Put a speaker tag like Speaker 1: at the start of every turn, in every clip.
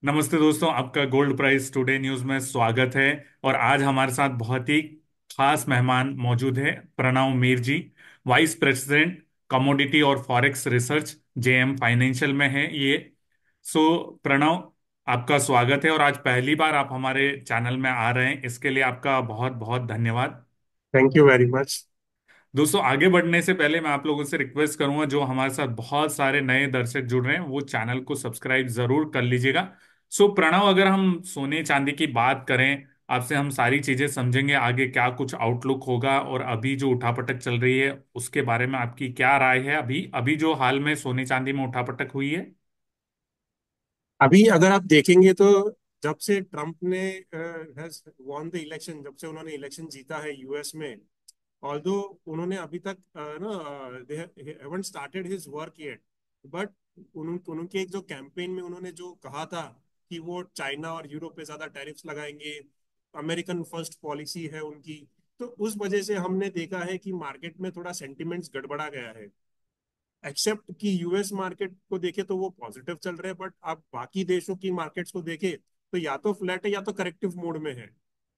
Speaker 1: नमस्ते दोस्तों, आपका गोल्ड प्राइस टुडे न्यूज में स्वागत है। और आज हमारे साथ बहुत ही खास मेहमान मौजूद है। प्रणव मीर जी, वाइस प्रेसिडेंट कमोडिटी और फॉरेक्स रिसर्च, जेएम फाइनेंशियल में है ये। सो प्रणव, आपका स्वागत है और आज पहली बार आप हमारे चैनल में आ रहे हैं, इसके लिए आपका बहुत बहुत धन्यवाद।
Speaker 2: Thank you very much.
Speaker 1: दोस्तों, आगे बढ़ने से पहले मैं आप लोगों से रिक्वेस्ट करूंगा, जो हमारे साथ बहुत सारे नए दर्शक जुड़ रहे हैं वो चैनल को सब्सक्राइब जरूर कर लीजिएगा। सो प्रणव, अगर हम सोने चांदी की बात करें, आपसे हम सारी चीजें समझेंगे, आगे क्या कुछ आउटलुक होगा और अभी जो उठापटक चल रही है उसके बारे में आपकी क्या राय है। अभी अभी जो हाल में सोने चांदी में उठापटक हुई है।
Speaker 2: अभी अगर आप देखेंगे तो जब से ट्रम्प ने वॉन द इलेक्शन, जब से उन्होंने इलेक्शन जीता है यूएस में, ऑल्दो उन्होंने अभी तक they haven't started his work yet, but उनके एक जो कैंपेन में उन्होंने जो कहा था कि वो चाइना और यूरोप पे ज्यादा टैरिफ्स लगाएंगे, अमेरिकन फर्स्ट पॉलिसी है उनकी। तो उस वजह से हमने देखा है कि मार्केट में थोड़ा सेंटिमेंट्स गड़बड़ा गया है। एक्सेप्ट कि यूएस मार्केट को देखे तो वो पॉजिटिव चल रहे हैं, बट आप बाकी देशों की मार्केट्स को देखे तो या तो फ्लैट है या तो करेक्टिव मोड में है।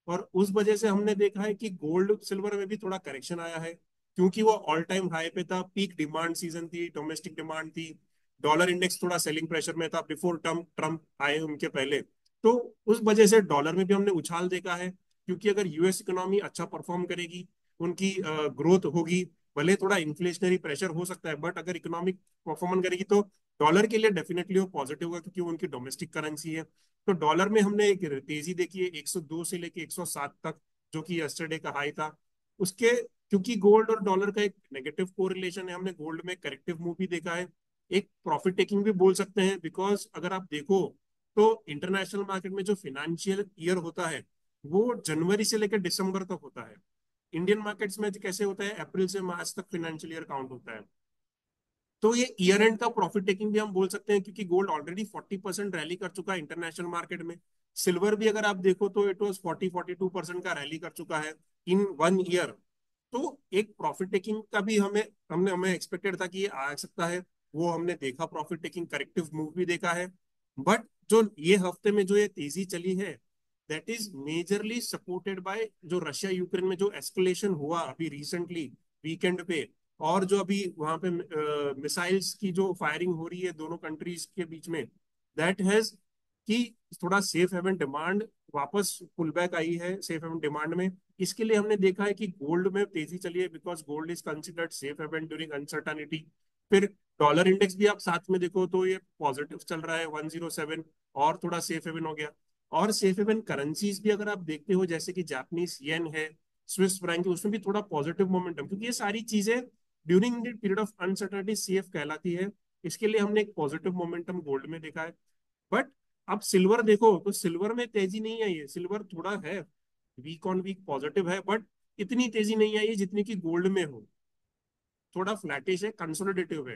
Speaker 2: और उस वजह से हमने देखा है कि गोल्ड सिल्वर में भी थोड़ा करेक्शन आया है, क्योंकि वो ऑल टाइम हाई पे था, पीक डिमांड सीजन थी, डोमेस्टिक डिमांड थी। डॉलर इंडेक्स थोड़ा सेलिंग प्रेशर में था बिफोर ट्रम्प ट्रम्प आए उनके पहले। तो उस वजह से डॉलर में भी हमने उछाल देखा है, क्योंकि अगर यूएस इकोनॉमी अच्छा परफॉर्म करेगी, उनकी ग्रोथ होगी, भले थोड़ा इन्फ्लेशनरी प्रेशर हो सकता है, बट अगर इकोनॉमिक परफॉर्मेंस करेगी तो डॉलर के लिए डेफिनेटली वो पॉजिटिव होगा, क्योंकि वो उनकी डोमेस्टिक करेंसी है। तो डॉलर में हमने एक तेजी देखी है 102 से लेके 107 तक, जो कि यस्टरडे का हाई था उसके। क्योंकि गोल्ड और डॉलर का एक नेगेटिव कोरिलेशन है, हमने गोल्ड में करेक्टिव मूव भी देखा है, एक प्रॉफिट टेकिंग भी बोल सकते हैं। बिकॉज अगर आप देखो तो इंटरनेशनल मार्केट में जो फाइनेंशियल ईयर होता है वो जनवरी से लेकर दिसंबर तक होता है। इंडियन मार्केट्स में कैसे होता है, अप्रैल से मार्च तक फाइनेंशियल ईयर काउंट होता है। तो ये ईयर एंड का प्रॉफिट टेकिंग भी हम बोल सकते हैं, क्योंकि गोल्ड ऑलरेडी 40% रैली कर चुका है इंटरनेशनल मार्केट में। सिल्वर भी अगर आप देखो तो इट वॉज 42% का रैली कर चुका है इन 1 ईयर। तो एक प्रॉफिट टेकिंग का भी हमें हमने हमें एक्सपेक्टेड था कि ये आ सकता है, वो हमने देखा, प्रॉफिट टेकिंग करेक्टिव मूव भी देखा है। बट जो ये हफ्ते में जो ये तेजी चली है, that is majorly supported by जो रशिया यूक्रेन में जो एस्केलेशन हुआ अभी रिसेंटली वीकेंड पे, और जो अभी वहां पे मिसाइल्स की जो फायरिंग हो रही है दोनों कंट्रीज के बीच में, दैट हैज कि थोड़ा सेफ हेवन डिमांड वापस पुल बैक आई है सेफ हेवन डिमांड में। इसके लिए हमने देखा है कि गोल्ड में तेजी चली है, because gold is considered safe haven during uncertainty. फिर डॉलर इंडेक्स भी आप साथ में देखो तो ये पॉजिटिव चल रहा है 107, और थोड़ा सेफ हेवन हो गया। और सेफ हेवन करेंसीज भी अगर आप देखते हो, जैसे कि जापानीज येन है, स्विस फ्रैंक है, उसमें भी थोड़ा पॉजिटिव मोमेंटम, क्योंकि ये सारी चीजें during the period of uncertainty CF कहलाती है। इसके लिए हमने एक पॉजिटिव मोमेंटम गोल्ड में देखा है। बट अब सिल्वर देखो तो सिल्वर में तेजी नहीं आई है, सिल्वर थोड़ा है वीक ऑन वीक पॉजिटिव है, बट इतनी तेजी नहीं आई है जितनी कि गोल्ड में हो। थोड़ा फ्लैटिश है, कंसोलिडेटिव है।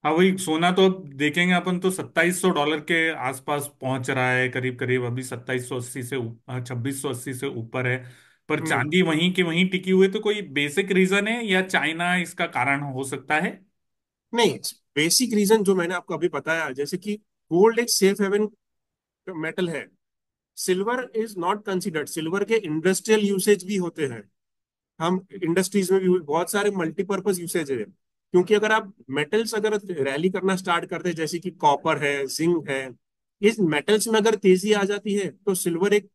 Speaker 1: हाँ, वही सोना तो अब देखेंगे अपन तो $2700 के आसपास पहुंच रहा है, करीब करीब अभी 2780 से 2680 से ऊपर है। पर
Speaker 2: हम्म।
Speaker 1: चांदी वहीं की वहीं टिकी हुई है, तो कोई बेसिक रीजन है या चाइना इसका कारण हो सकता है?
Speaker 2: नहीं, बेसिक रीजन जो मैंने आपको अभी बताया, जैसे कि गोल्ड एक सेफ हेवन मेटल है, silver is not considered. Silver के इंडस्ट्रियल यूसेज भी होते हैं, हम इंडस्ट्रीज में भी बहुत सारे मल्टीपर्पज यूसेज है। क्योंकि अगर आप मेटल्स अगर रैली करना स्टार्ट करते हैं, जैसे कि कॉपर है, जिंक है, इस मेटल्स में अगर तेजी आ जाती है तो सिल्वर एक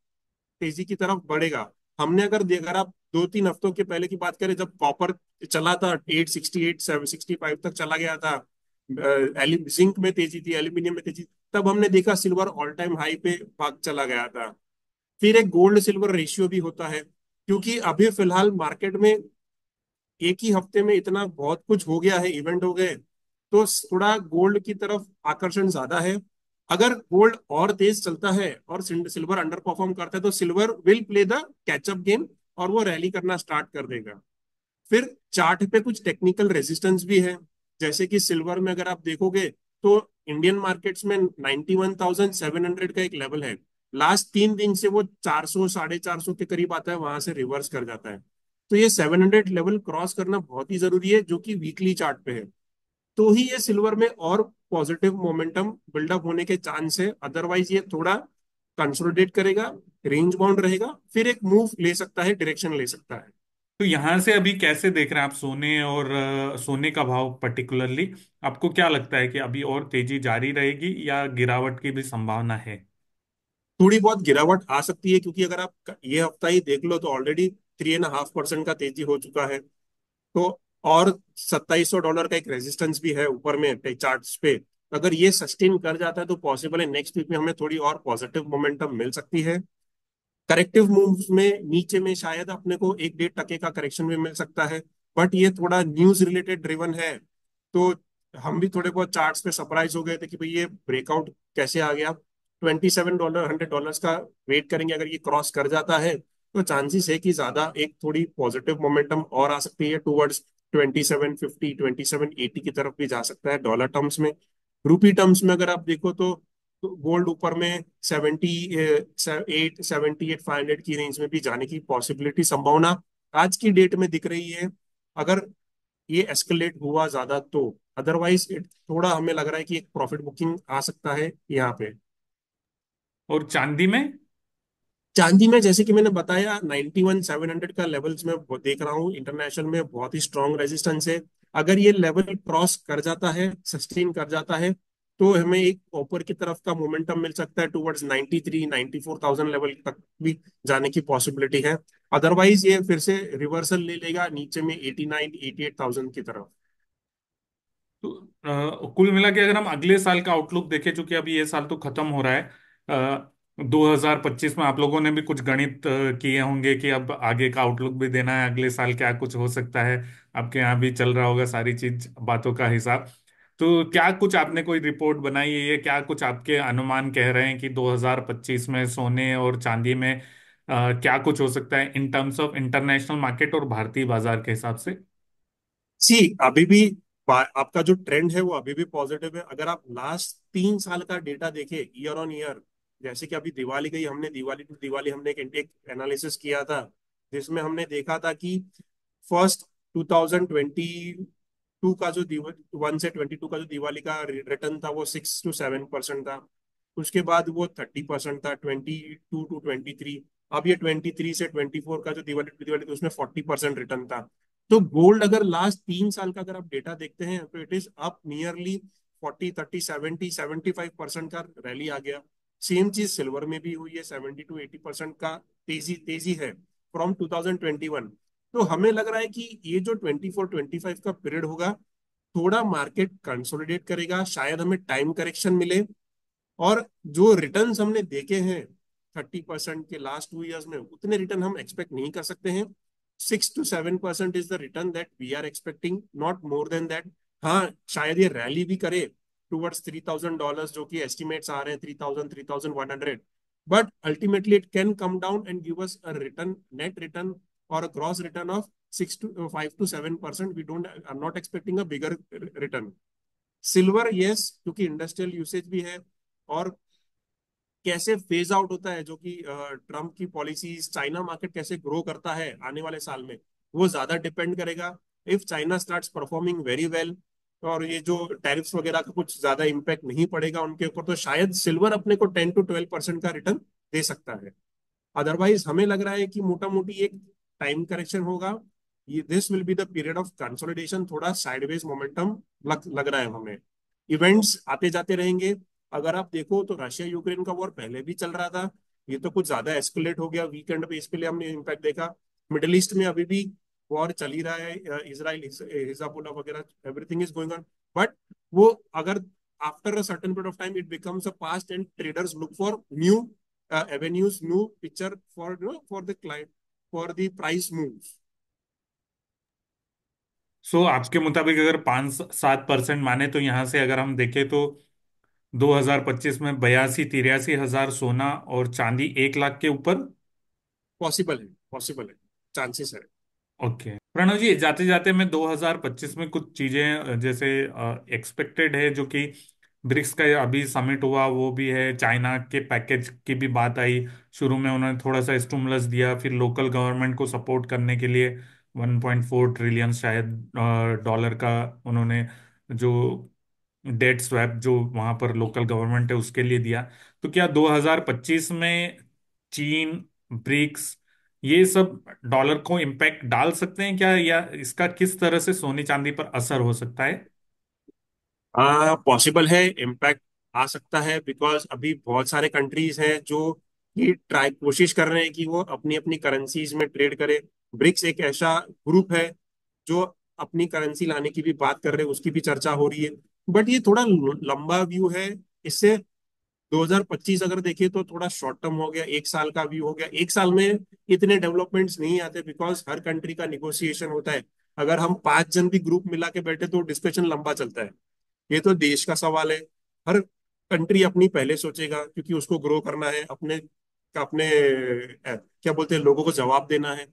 Speaker 2: तेजी की तरफ बढ़ेगा। हमने अगर आप 2-3 हफ्तों के पहले की बात करें, जब कॉपर चला था 868 765 तक चला गया था, जिंक में तेजी थी, एल्यूमिनियम में तेजी, तब हमने देखा सिल्वर ऑल टाइम हाई पे भाग चला गया था। फिर एक गोल्ड सिल्वर रेशियो भी होता है, क्योंकि अभी फिलहाल मार्केट में एक ही हफ्ते में इतना बहुत कुछ हो गया है, इवेंट हो गए, तो थोड़ा गोल्ड की तरफ आकर्षण ज्यादा है। अगर गोल्ड और तेज चलता है और सिल्वर अंडर परफॉर्म करता है तो silver will play the catch up game, और वो रैली करना स्टार्ट कर देगा। फिर चार्ट पे कुछ टेक्निकल रेजिस्टेंस भी है, जैसे कि सिल्वर में अगर आप देखोगे तो इंडियन मार्केट्स में 91,700 का एक लेवल है। लास्ट 3 दिन से वो 400 450 के करीब आता है, वहां से रिवर्स कर जाता है। तो ये 700 लेवल क्रॉस करना बहुत ही जरूरी है, जो कि वीकली चार्ट पे है। तो ही ये सिल्वर में और पॉजिटिव मोमेंटम बिल्डअप होने के चांस है। अदरवाइज ये थोड़ा कंसोलिडेट करेगा, रेंज बाउंड रहेगा, फिर एक मूव ले सकता है, डायरेक्शन ले सकता है।
Speaker 1: तो यहां से अभी कैसे देख रहे हैं आप सोने और सोने का भाव पर्टिकुलरली? आपको क्या लगता है कि अभी और तेजी जारी रहेगी या गिरावट की भी संभावना है?
Speaker 2: थोड़ी बहुत गिरावट आ सकती है, क्योंकि अगर आप ये हफ्ता ही देख लो तो ऑलरेडी 3.5% का तेजी हो चुका है। तो और $2700 का एक रेजिस्टेंस भी है ऊपर में चार्ट्स पे। अगर ये सस्टेन कर जाता है तो पॉसिबल है नेक्स्ट वीक में हमें थोड़ी और पॉजिटिव मोमेंटम मिल सकती है। करेक्टिव मूव्स में नीचे में शायद अपने को 1-1.5% का करेक्शन भी मिल सकता है। बट ये थोड़ा न्यूज रिलेटेड ड्रिवन है, तो हम भी थोड़े बहुत चार्ट्स पे सरप्राइज हो गए थे कि भाई ये ब्रेकआउट कैसे आ गया। $27 $100 का वेट करेंगे, अगर ये क्रॉस कर जाता है तो चांसेस है कि ज्यादा एक थोड़ी पॉजिटिव मोमेंटम और आ सकती है टूवर्ड्स 2750 2780 की तरफ भी जा सकता है डॉलर टर्म्स में। रूपी टर्म्स में अगर आप देखो तो गोल्ड ऊपर में 78 78 500 की रेंज में भी जाने की पॉसिबिलिटी, संभावना आज की डेट में दिख रही है, अगर ये एस्केलेट हुआ ज्यादा तो। अदरवाइज थोड़ा हमें लग रहा है कि एक प्रॉफिट बुकिंग आ सकता है यहाँ पे।
Speaker 1: और चांदी में?
Speaker 2: चांदी में जैसे कि मैंने बताया 91,700 का लेवल्स में देख रहा हूँ, इंटरनेशनल में बहुत ही स्ट्रॉन्ग रेजिस्टेंस है। अगर ये लेवल क्रॉस कर जाता है, सस्टेन कर जाता है, तो हमें एक ऊपर की तरफ का मोमेंटम मिल सकता है टुवर्ड्स 93 94,000 लेवल तक भी जाने की पॉसिबिलिटी है। अदरवाइज ये फिर से रिवर्सल ले लेगा नीचे में 89 88,000 की तरफ।
Speaker 1: तो कुल मिला के अगर हम अगले साल का आउटलुक देखें, चूंकि अभी ये साल तो खत्म हो रहा है, 2025 में आप लोगों ने भी कुछ गणित किए होंगे कि अब आगे का आउटलुक भी देना है, अगले साल क्या कुछ हो सकता है। आपके यहाँ भी चल रहा होगा सारी चीज, बातों का हिसाब। तो क्या कुछ आपने कोई रिपोर्ट बनाई है, ये क्या कुछ आपके अनुमान कह रहे हैं कि 2025 में सोने और चांदी में क्या कुछ हो सकता है in terms of international market और भारतीय बाजार के हिसाब से?
Speaker 2: सी अभी भी आपका जो ट्रेंड है वो अभी भी पॉजिटिव है। अगर आप लास्ट 3 साल का डेटा देखें ईयर ऑन ईयर, जैसे कि अभी दिवाली गई, हमने दिवाली टू दिवाली हमने एक एनालिसिस किया था, जिसमें हमने देखा था कि फर्स्ट 2022 का जो 1 से 22 का जो दिवाली का रिटर्न था वो 6 to 7% था। उसके बाद वो 30% था 22 to 23। अब ये 23 से 24 का जो दिवाली टू दिवाली था उसमें 40% रिटर्न था। तो गोल्ड अगर लास्ट 3 साल का अगर आप डेटा देखते हैं तो इट इज अप नियरली 40 30 70 75% का रैली आ गया। सेम चीज सिल्वर में भी हुई है, 70 to 80% का तेजी तेजी है फ्रॉम 2021। तो हमें लग रहा है कि ये जो 24 25 का पीरियड होगा, थोड़ा मार्केट कंसोलिडेट करेगा, शायद हमें टाइम करेक्शन मिले। और जो रिटर्न्स हमने देखे हैं 30% के लास्ट 2 इयर्स में, उतने रिटर्न हम एक्सपेक्ट नहीं कर सकते हैं। 6 to 7% is the return that we are expecting, not more than that. हाँ, शायद ये रैली भी करे टुवर्ड्स $3,000, जो कि एस्टिमेट्स आ रहे हैं 3,000 3,100। But ultimately it can come down and give us a return, net return और a gross return of 6 to 5 to 7%। We don't are not expecting a bigger return. Silver yes, क्योंकि industrial usage भी है, और कैसे phase out होता है जो कि ट्रम्प की पॉलिसीज, चाइना मार्केट कैसे ग्रो करता है आने वाले साल में, वो ज्यादा डिपेंड करेगा। If China starts performing very well और ये जो टैरिफ्स वगैरह का कुछ ज्यादा इम्पैक्ट नहीं पड़ेगा उनके ऊपर, तो शायद सिल्वर अपने को 10 to 12% का रिटर्न दे सकता है। अदरवाइज हमें लग रहा है कि मोटा मोटी एक टाइम करेक्शन होगा। ये this will be the period of consolidation, थोड़ा साइडवेज मोमेंटम लग रहा है हमें। इवेंट्स आते जाते रहेंगे। अगर आप देखो तो रशिया यूक्रेन का वॉर पहले भी चल रहा था, ये तो कुछ ज्यादा एस्केलेट हो गया वीकेंड पे, इसके लिए हमने इम्पैक्ट देखा। मिडिल ईस्ट में अभी भी वॉर चल ही रहा है, इसराइल हिजबुल्लाह वगैरह, everything is going on. But वो अगर after a certain period of time it becomes a past and traders look for new avenues, new picture for for the client, for the price moves।
Speaker 1: सो आपके मुताबिक अगर 5 7% माने तो यहाँ से अगर हम देखें तो 2025 में 82 83 हजार सोना और चांदी 1 लाख के ऊपर।
Speaker 2: पॉसिबल है, पॉसिबल है, चांसेस है।
Speaker 1: ओके प्रणव जी, जाते जाते मैं 2025 में कुछ चीजें जैसे एक्सपेक्टेड है, जो कि ब्रिक्स का अभी समिट हुआ वो भी है, चाइना के पैकेज की भी बात आई। शुरू में उन्होंने थोड़ा सा स्टिमुलस दिया, फिर लोकल गवर्नमेंट को सपोर्ट करने के लिए 1.4 ट्रिलियन शायद डॉलर का उन्होंने जो डेट स्वैप जो वहां पर लोकल गवर्नमेंट है उसके लिए दिया। तो क्या 2025 में चीन, ब्रिक्स, ये सब डॉलर को इम्पैक्ट डाल सकते हैं क्या, या इसका किस तरह से सोने चांदी पर असर हो सकता है?
Speaker 2: पॉसिबल है, इम्पैक्ट आ सकता है, बिकॉज अभी बहुत सारे कंट्रीज हैं जो ये ट्राई कोशिश कर रहे हैं कि वो अपनी अपनी करेंसीज में ट्रेड करें। ब्रिक्स एक ऐसा ग्रुप है जो अपनी करेंसी लाने की भी बात कर रहे हैं, उसकी भी चर्चा हो रही है। बट ये थोड़ा लंबा व्यू है। इससे 2025 अगर देखें तो थोड़ा शॉर्ट टर्म हो गया, एक साल का व्यू हो गया। एक साल में इतने डेवलपमेंट्स नहीं आते, बिकॉज हर कंट्री का निगोशिएशन होता है। अगर हम 5 जन भी ग्रुप मिला के बैठे तो डिस्कशन लंबा चलता है। ये तो देश का सवाल है। हर कंट्री अपनी पहले सोचेगा, क्योंकि उसको ग्रो करना है, अपने क्या बोलते हैं, लोगों को जवाब देना है।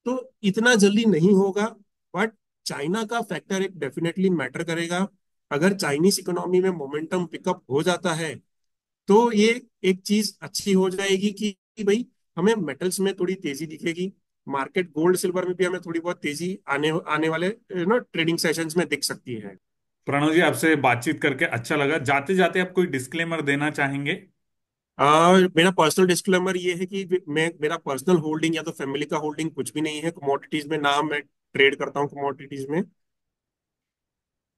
Speaker 2: तो इतना जल्दी नहीं होगा। बट चाइना का फैक्टर एक डेफिनेटली मैटर करेगा। अगर चाइनीज इकोनॉमी में मोमेंटम पिकअप हो जाता है तो ये एक चीज अच्छी हो जाएगी कि भाई हमें मेटल्स में थोड़ी तेजी दिखेगी। मार्केट गोल्ड सिल्वर में भी हमें थोड़ी बहुत तेजी आने आने वाले ट्रेडिंग सेशंस में दिख सकती है।
Speaker 1: प्रणव जी, आपसे बातचीत करके अच्छा लगा। जाते जाते आप कोई डिस्क्लेमर देना चाहेंगे?
Speaker 2: मेरा पर्सनल डिस्क्लेमर ये है कि मेरा पर्सनल होल्डिंग या तो फैमिली का होल्डिंग कुछ भी नहीं है कमोडिटीज में, ना मैं ट्रेड करता हूँ कमोडिटीज में।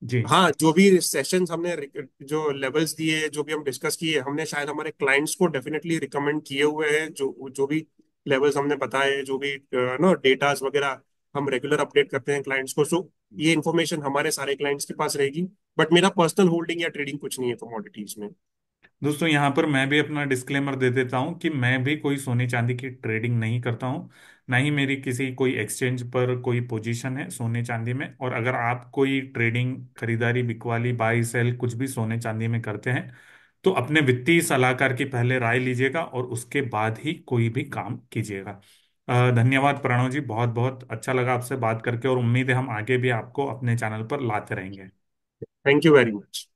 Speaker 1: जी।
Speaker 2: हाँ, जो भी सेशंस हमने जो लेवल्स दिए, जो भी हम डिस्कस किए, हमने शायद हमारे क्लाइंट्स को डेफिनेटली रिकमेंड किए हुए हैं। जो जो भी लेवल्स हमने बताए, जो भी नो डेटास वगैरह हम रेगुलर अपडेट करते हैं क्लाइंट्स को। सो ये इन्फॉर्मेशन हमारे सारे क्लाइंट्स के पास रहेगी। बट मेरा पर्सनल होल्डिंग या ट्रेडिंग कुछ नहीं है कमोडिटीज में।
Speaker 1: दोस्तों, यहाँ पर मैं भी अपना डिस्क्लेमर दे देता हूँ कि मैं भी कोई सोने चांदी की ट्रेडिंग नहीं करता हूँ। ना ही मेरी किसी कोई एक्सचेंज पर कोई पोजीशन है सोने चांदी में। और अगर आप कोई ट्रेडिंग, खरीदारी बिकवाली, बाई सेल कुछ भी सोने चांदी में करते हैं, तो अपने वित्तीय सलाहकार की पहले राय लीजिएगा और उसके बाद ही कोई भी काम कीजिएगा। धन्यवाद प्रणव जी, बहुत बहुत अच्छा लगा आपसे बात करके, और उम्मीद है हम आगे भी आपको अपने चैनल पर लाते रहेंगे।
Speaker 2: Thank you very much.